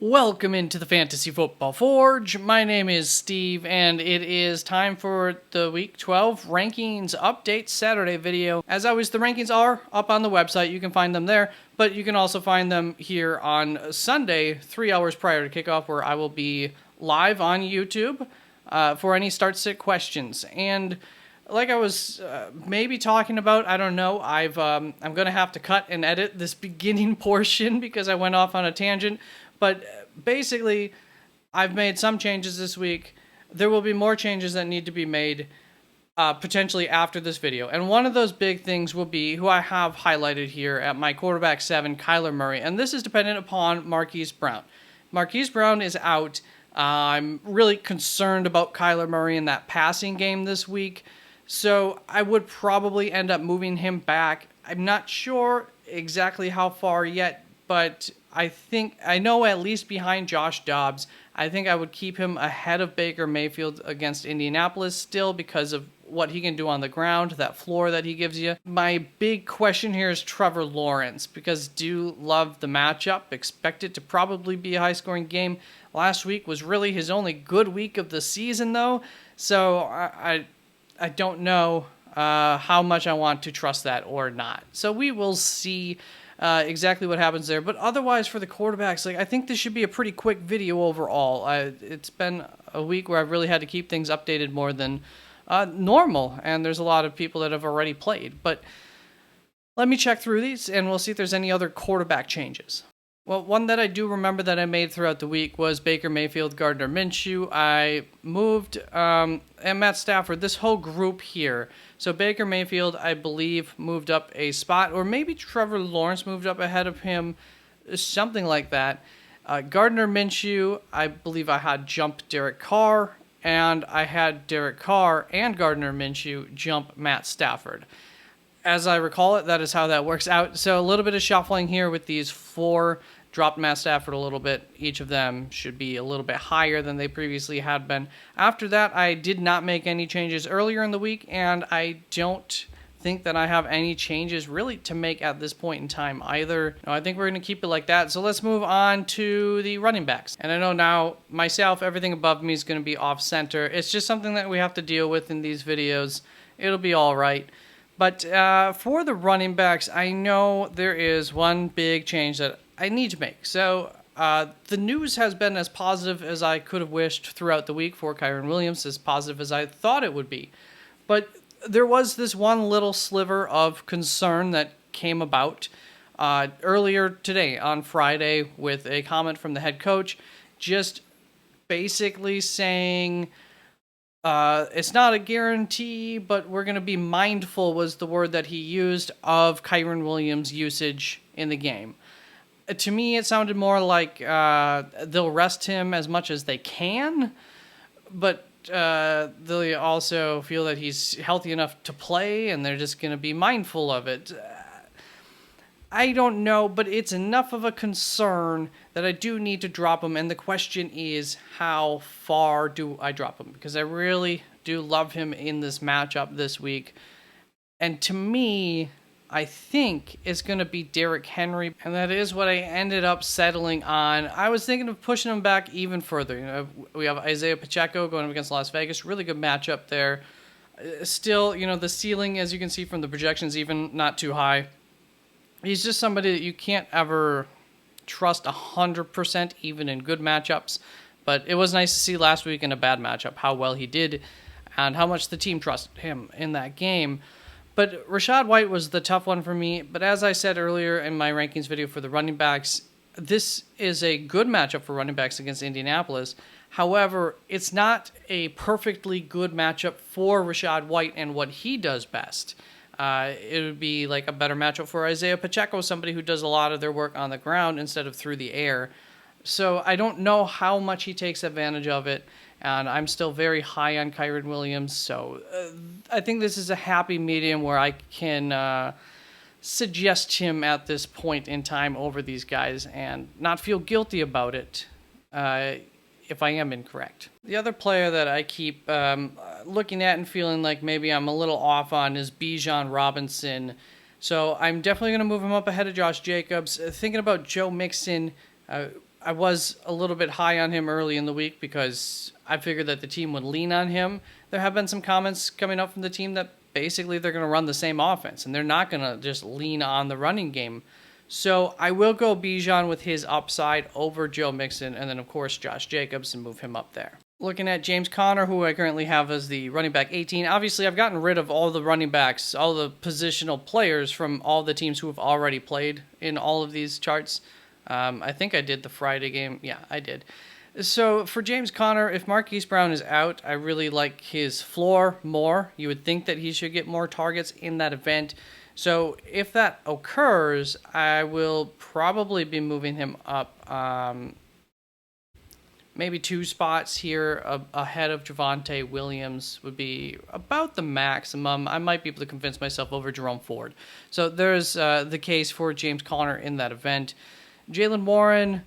Welcome into the Fantasy Football Forge. My name is Steve, and it is time for the Week 12 Rankings Update Saturday video. As always, the rankings are up on the website. You can find them there, but you can also find them here on Sunday, 3 hours prior to kickoff, where I will be live on YouTube for any start-sit questions. And like I was maybe talking about, I don't know, I'm going to have to cut and edit this beginning portion because I went off on a tangent. But basically, I've made some changes this week. There will be more changes that need to be made potentially after this video. And one of those big things will be who I have highlighted here at my quarterback 7, Kyler Murray. And this is dependent upon Marquise Brown. Marquise Brown is out. I'm really concerned about Kyler Murray in that passing game this week. So I would probably end up moving him back. I'm not sure exactly how far yet, but I know at least behind Josh Dobbs. I think I would keep him ahead of Baker Mayfield against Indianapolis still because of what he can do on the ground, that floor that he gives you. My big question here is Trevor Lawrence, because do love the matchup. Expect it to probably be a high-scoring game. Last week was really his only good week of the season, though, so I don't know how much I want to trust that or not. So we will see exactly what happens there. But otherwise, for the quarterbacks, I think this should be a pretty quick video overall. It's been a week where I've really had to keep things updated more than normal, and there's a lot of people that have already played. But let me check through these, and we'll see if there's any other quarterback changes. Well, one that I do remember that I made throughout the week was Baker Mayfield, Gardner Minshew. I moved and Matt Stafford, this whole group here. So Baker Mayfield, I believe, moved up a spot, or maybe Trevor Lawrence moved up ahead of him, something like that. Gardner Minshew, I believe I had jump Derek Carr, and I had Derek Carr and Gardner Minshew jump Matt Stafford. As I recall it, that is how that works out. So a little bit of shuffling here with these four. Dropped Matt Stafford a little bit. Each of them should be a little bit higher than they previously had been. After that, I did not make any changes earlier in the week, and I don't think that I have any changes really to make at this point in time either. No, I think we're going to keep it like that. So let's move on to the running backs. And I know now, myself, everything above me is going to be off-center. It's just something that we have to deal with in these videos. It'll be all right. But for the running backs, I know there is one big change that I need to make. So the news has been as positive as I could have wished throughout the week for Kyren Williams, as positive as I thought it would be. But there was this one little sliver of concern that came about earlier today on Friday with a comment from the head coach just basically saying it's not a guarantee, but we're going to be mindful was the word that he used of Kyren Williams' usage in the game. To me, it sounded more like they'll rest him as much as they can, but they also feel that he's healthy enough to play, and they're just going to be mindful of it. I don't know, but it's enough of a concern that I do need to drop him, and the question is, how far do I drop him? Because I really do love him in this matchup this week, and to me, I think it's going to be Derrick Henry, and that is what I ended up settling on. I was thinking of pushing him back even further. We have Isaiah Pacheco going up against Las Vegas. Really good matchup there. Still, the ceiling, as you can see from the projections, even not too high. He's just somebody that you can't ever trust 100%, even in good matchups. But it was nice to see last week in a bad matchup how well he did and how much the team trusted him in that game. But Rachaad White was the tough one for me. But as I said earlier in my rankings video for the running backs, this is a good matchup for running backs against Indianapolis. However, it's not a perfectly good matchup for Rachaad White and what he does best. It would be like a better matchup for Isaiah Pacheco, somebody who does a lot of their work on the ground instead of through the air. So I don't know how much he takes advantage of it, and I'm still very high on Kyren Williams. So I think this is a happy medium where I can suggest him at this point in time over these guys and not feel guilty about it if I am incorrect. The other player that I keep looking at and feeling like maybe I'm a little off on is Bijan Robinson. So I'm definitely going to move him up ahead of Josh Jacobs. Thinking about Joe Mixon, I was a little bit high on him early in the week because I figured that the team would lean on him. There have been some comments coming up from the team that basically they're going to run the same offense and they're not going to just lean on the running game. So I will go Bijan with his upside over Joe Mixon, and then of course Josh Jacobs, and move him up there. Looking at James Conner, who I currently have as the running back 18. Obviously, I've gotten rid of all the running backs, all the positional players from all the teams who have already played in all of these charts. I think I did the Friday game. Yeah, I did. So for James Conner, if Marquise Brown is out, I really like his floor more. You would think that he should get more targets in that event. So if that occurs, I will probably be moving him up maybe 2 spots here ahead of Javonte Williams would be about the maximum. I might be able to convince myself over Jerome Ford. So there's the case for James Conner in that event. Jaylen Warren,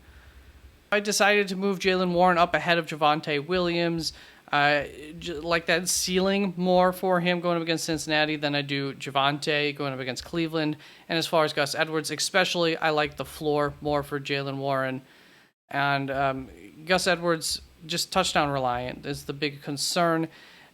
I decided to move Jaylen Warren up ahead of Javonte Williams. Like that ceiling more for him going up against Cincinnati than I do Javonte going up against Cleveland. And as far as Gus Edwards, especially, I like the floor more for Jaylen Warren. And Gus Edwards, just touchdown reliant, is the big concern.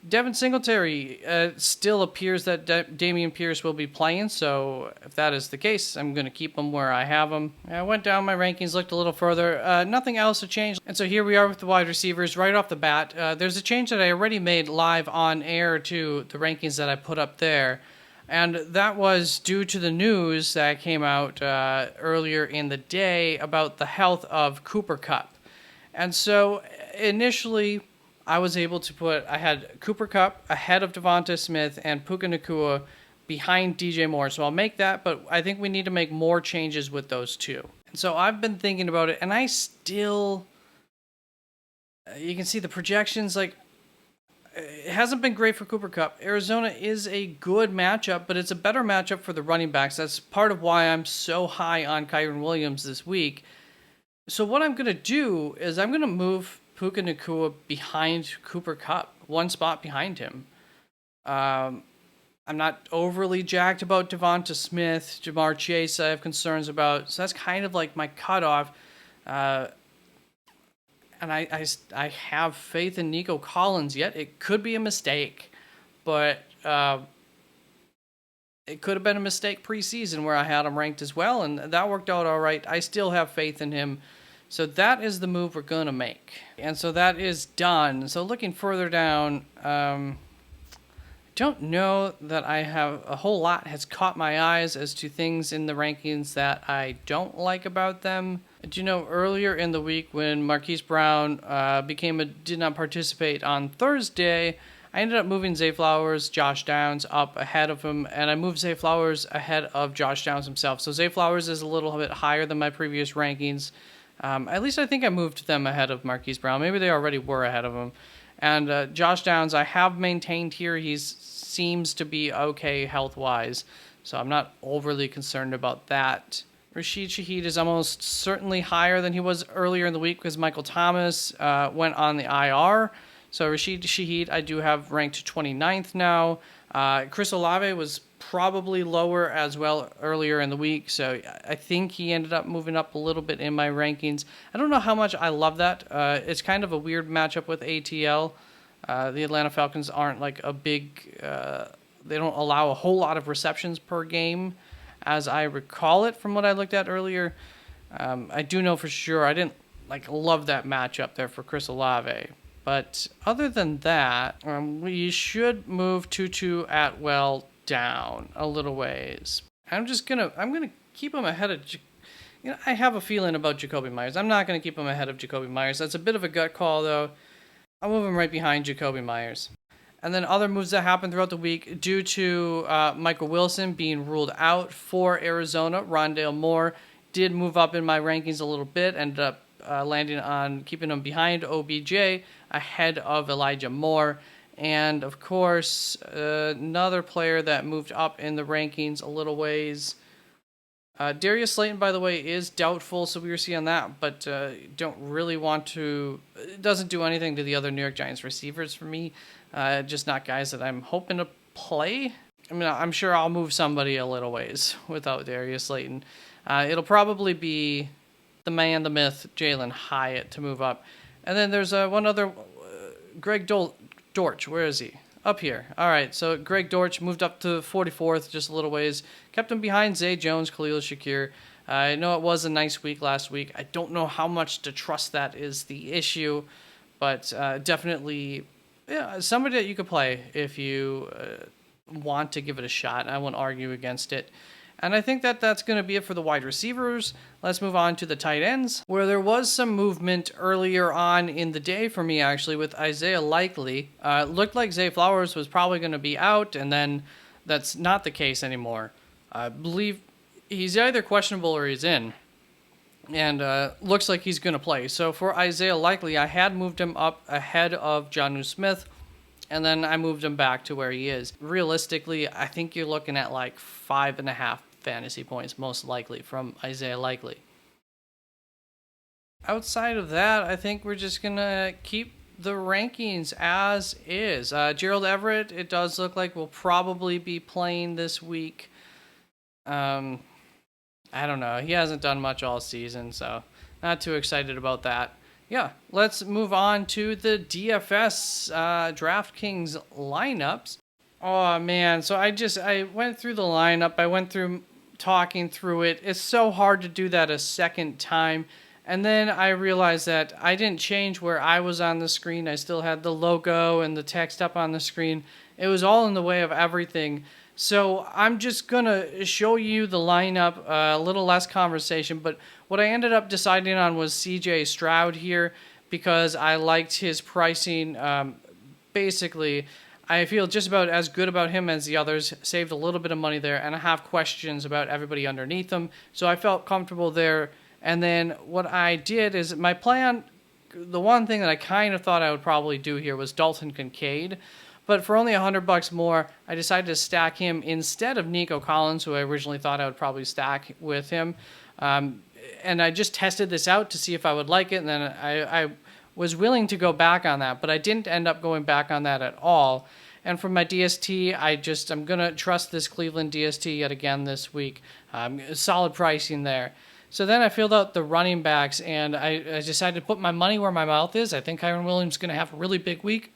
Devin Singletary, still appears that Dameon Pierce will be playing, so if that is the case, I'm going to keep him where I have him. I went down my rankings, looked a little further. Nothing else to change. And so here we are with the wide receivers right off the bat. There's a change that I already made live on air to the rankings that I put up there. And that was due to the news that came out earlier in the day about the health of Cooper Kupp. And so initially, I was able to I had Cooper Kupp ahead of Devonta Smith and Puka Nacua behind DJ Moore. So I'll make that, but I think we need to make more changes with those two. And so I've been thinking about it, and I still, you can see the projections, like, it hasn't been great for Cooper Kupp. Arizona is a good matchup, but it's a better matchup for the running backs. That's part of why I'm so high on Kyren Williams this week. So what I'm going to do is I'm going to move Puka Nacua behind Cooper Kupp, 1 spot behind him. I'm not overly jacked about Devonta Smith. Jamar Chase I have concerns about. So that's kind of like my cutoff. And I have faith in Nico Collins yet. It could be a mistake, but it could have been a mistake preseason where I had him ranked as well, and that worked out all right. I still have faith in him. So that is the move we're going to make. And so that is done. So looking further down, don't know that I have a whole lot has caught my eyes as to things in the rankings that I don't like about them. Do you know earlier in the week when Marquise Brown did not participate on Thursday, I ended up moving Zay Flowers, Josh Downs up ahead of him, and I moved Zay Flowers ahead of Josh Downs himself. So Zay Flowers is a little bit higher than my previous rankings. At least I think I moved them ahead of Marquise Brown. Maybe they already were ahead of him. And Josh Downs, I have maintained here. He seems to be okay health-wise, so I'm not overly concerned about that. Rashid Shaheed is almost certainly higher than he was earlier in the week because Michael Thomas went on the IR. So Rashid Shaheed I do have ranked 29th now. Chris Olave was probably lower as well earlier in the week, so I think he ended up moving up a little bit in my rankings. I don't know how much I love that. It's kind of a weird matchup with ATL. The Atlanta Falcons aren't like a big, they don't allow a whole lot of receptions per game, as I recall it from what I looked at earlier. I do know for sure I didn't love that matchup there for Chris Olave. But other than that, we should move Tutu Atwell down a little ways. I'm gonna keep him ahead of. I have a feeling about Jacoby Myers. I'm not gonna keep him ahead of Jacoby Myers. That's a bit of a gut call though. I'll move him right behind Jacoby Myers. And then other moves that happened throughout the week due to Michael Wilson being ruled out for Arizona. Rondale Moore did move up in my rankings a little bit. Ended up landing on keeping him behind OBJ ahead of Elijah Moore. And, of course, another player that moved up in the rankings a little ways. Darius Slayton, by the way, is doubtful, so we were seeing that, but don't really want to. It doesn't do anything to the other New York Giants receivers for me. Just not guys that I'm hoping to play. I mean, I'm sure I'll move somebody a little ways without Darius Slayton. It'll probably be the man, the myth, Jalen Hyatt to move up. And then there's one other, Greg Dortch. Where is he? Up here. All right, so Greg Dortch moved up to 44th, just a little ways. Kept him behind Zay Jones, Khalil Shakir. I know it was a nice week last week. I don't know how much to trust that is the issue, but definitely somebody that you could play if you want to give it a shot. I won't argue against it. And I think that that's going to be it for the wide receivers. Let's move on to the tight ends, where there was some movement earlier on in the day for me, actually, with Isaiah Likely. Looked like Zay Flowers was probably going to be out, and then that's not the case anymore. I believe he's either questionable or he's in, and looks like he's going to play. So for Isaiah Likely, I had moved him up ahead of Jonnu Smith, and then I moved him back to where he is. Realistically, I think you're looking at like 5.5 fantasy points, most likely, from Isaiah Likely. Outside of that, I think we're just going to keep the rankings as is. Gerald Everett, it does look like will probably be playing this week. I don't know. He hasn't done much all season, so not too excited about that. Yeah, let's move on to the DFS DraftKings lineups. Oh, man. So I went through the lineup. I went through talking through it. It's so hard to do that a second time. And then I realized that I didn't change where I was on the screen. I still had the logo and the text up on the screen. It was all in the way of everything. So I'm just going to show you the lineup, a little less conversation. But what I ended up deciding on was CJ Stroud here because I liked his pricing. Basically, I feel just about as good about him as the others. Saved a little bit of money there, and I have questions about everybody underneath them. So I felt comfortable there. And then what I did is my plan, the one thing that I kind of thought I would probably do here was Dalton Kincaid. But for only $100 more, I decided to stack him instead of Nico Collins, who I originally thought I would probably stack with him. And I just tested this out to see if I would like it, and then I was willing to go back on that, but I didn't end up going back on that at all. And for my DST, I'm going to trust this Cleveland DST yet again this week. Solid pricing there. So then I filled out the running backs, and I decided to put my money where my mouth is. I think Kyren Williams is going to have a really big week.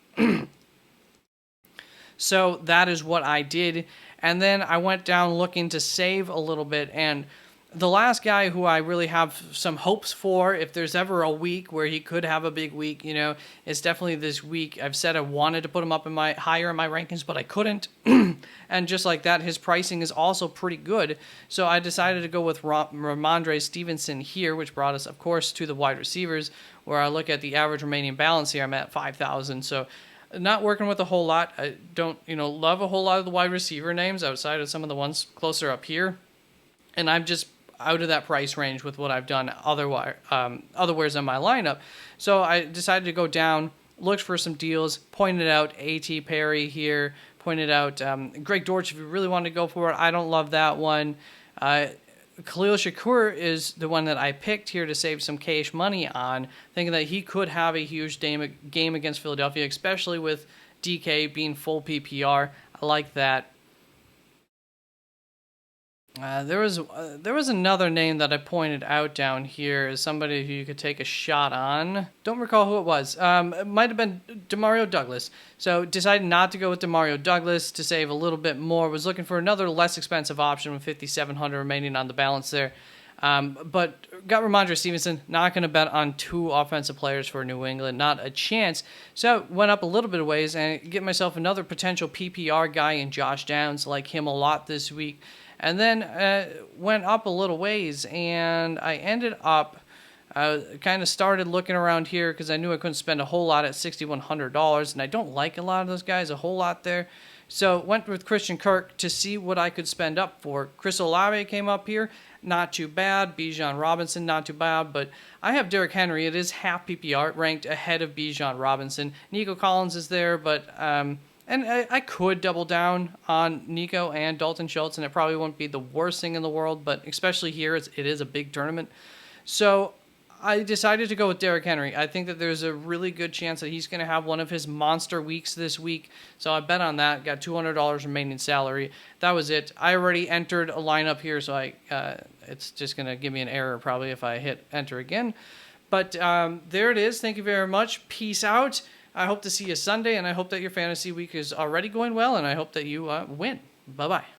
So that is what I did. And then I went down looking to save a little bit. And the last guy who I really have some hopes for, if there's ever a week where he could have a big week, is definitely this week. I've said I wanted to put him up higher in my rankings, but I couldn't. And just like that, his pricing is also pretty good. So I decided to go with Ramondre Stevenson here, which brought us, of course, to the wide receivers, where I look at the average remaining balance here. I'm at 5,000. So not working with a whole lot. I don't, love a whole lot of the wide receiver names outside of some of the ones closer up here. And I'm just out of that price range with what I've done otherwise in my lineup. So I decided to go down, looked for some deals, pointed out A.T. Perry here, pointed out Greg Dortch if you really want to go for it. I don't love that one. Khalil Shakir is the one that I picked here to save some cash money on, thinking that he could have a huge game against Philadelphia, especially with DK being full PPR. I like that. There was another name that I pointed out down here as somebody who you could take a shot on. Don't recall who it was. It might have been Demario Douglas. So decided not to go with Demario Douglas to save a little bit more. Was looking for another less expensive option with $5,700 remaining on the balance there. But got Ramondre Stevenson. Not going to bet on two offensive players for New England. Not a chance. So went up a little bit of ways and get myself another potential PPR guy in Josh Downs. Like him a lot this week. And then went up a little ways, and I ended up kind of started looking around here because I knew I couldn't spend a whole lot at $6,100, and I don't like a lot of those guys a whole lot there. So went with Christian Kirk to see what I could spend up for. Chris Olave came up here, not too bad. Bijan Robinson, not too bad. But I have Derrick Henry. It is half PPR, ranked ahead of Bijan Robinson. Nico Collins is there, but and I could double down on Nico and Dalton Schultz, and it probably won't be the worst thing in the world, but especially here, it is a big tournament. So I decided to go with Derrick Henry. I think that there's a really good chance that he's going to have one of his monster weeks this week. So I bet on that. Got $200 remaining salary. That was it. I already entered a lineup here, so it's just going to give me an error probably if I hit enter again. But there it is. Thank you very much. Peace out. I hope to see you Sunday, and I hope that your fantasy week is already going well, and I hope that you win. Bye-bye.